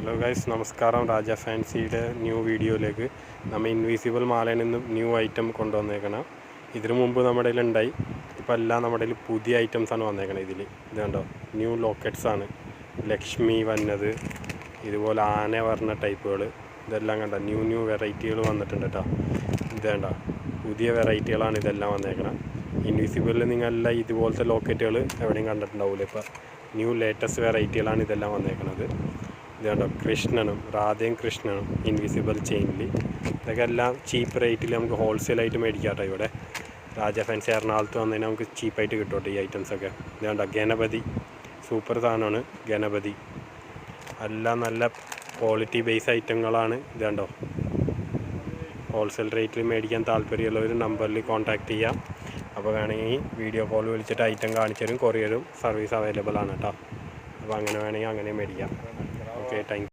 Hello guys, നമസ്കാരം. രാജ ഫാൻസിയുടെ new വീഡിയോയിലേക്ക് നമ്മൾ ഇൻവിസിബിൾ മാലയിൽ നിന്ന് ന്യൂ ഐറ്റം കൊണ്ടുവന്നേക്കണം. ഇതിനു മുമ്പ് നമ്മുടെ ഉണ്ടായി, ഇപ്പോൾ എല്ലാം നമ്മുടെ പുതിയ ഐറ്റംസാണ് വന്നേക്കണം. ഇത് കണ്ടോ, ന്യൂ ലോക്കറ്റ്സാണ്. ലക്ഷ്മി വന്നത്, ഇതുപോലെ ആന പറഞ്ഞ ടൈപ്പുകൾ, ഇതെല്ലാം കണ്ടോ ന്യൂ വെറൈറ്റികൾ വന്നിട്ടുണ്ട് കേട്ടോ. ഇത് കണ്ടോ, പുതിയ വെറൈറ്റികളാണ് ഇതെല്ലാം വന്നേക്കണം. ഇൻവിസിബിളിൽ നിങ്ങളെല്ലാം ഇതുപോലത്തെ ലോക്കറ്റുകൾ എവിടെയും കണ്ടിട്ടുണ്ടാവില്ല. ഇപ്പോൾ ന്യൂ ലേറ്റസ്റ്റ് വെറൈറ്റികളാണ് ഇതെല്ലാം വന്നേക്കുന്നത്. ഇത് കണ്ടോ, കൃഷ്ണനും രാധയും കൃഷ്ണനും ഇൻവിസിബിൾ ചെയിനിൽ. ഇതൊക്കെ എല്ലാം ചീപ്പ് റേറ്റിൽ നമുക്ക് ഹോൾസെയിലായിട്ട് മേടിക്കാം കേട്ടോ. ഇവിടെ രാജ ഫാൻസി എറണാകുളത്ത് വന്നതിന് നമുക്ക് ചീപ്പായിട്ട് കിട്ടും ഈ ഐറ്റംസൊക്കെ. ഇത് കണ്ടോ, ഗണപതി സൂപ്പർ സാധനമാണ്. ഗണപതി എല്ലാം നല്ല ക്വാളിറ്റി ബേസ് ഐറ്റങ്ങളാണ്. ഇത് കണ്ടോ, ഹോൾസെയിൽ റേറ്റിൽ മേടിക്കാൻ താല്പര്യമുള്ളവർ നമ്പറിൽ കോൺടാക്റ്റ് ചെയ്യാം. അപ്പോൾ വേണമെങ്കിൽ വീഡിയോ കോൾ വിളിച്ചിട്ട് ഐറ്റം കാണിച്ചു തരും. കൊറിയറും സർവീസ് അവൈലബിൾ ആണ് കേട്ടോ. അപ്പോൾ അങ്ങനെ വേണമെങ്കിൽ അങ്ങനെ മേടിക്കാം. Okay, thank you.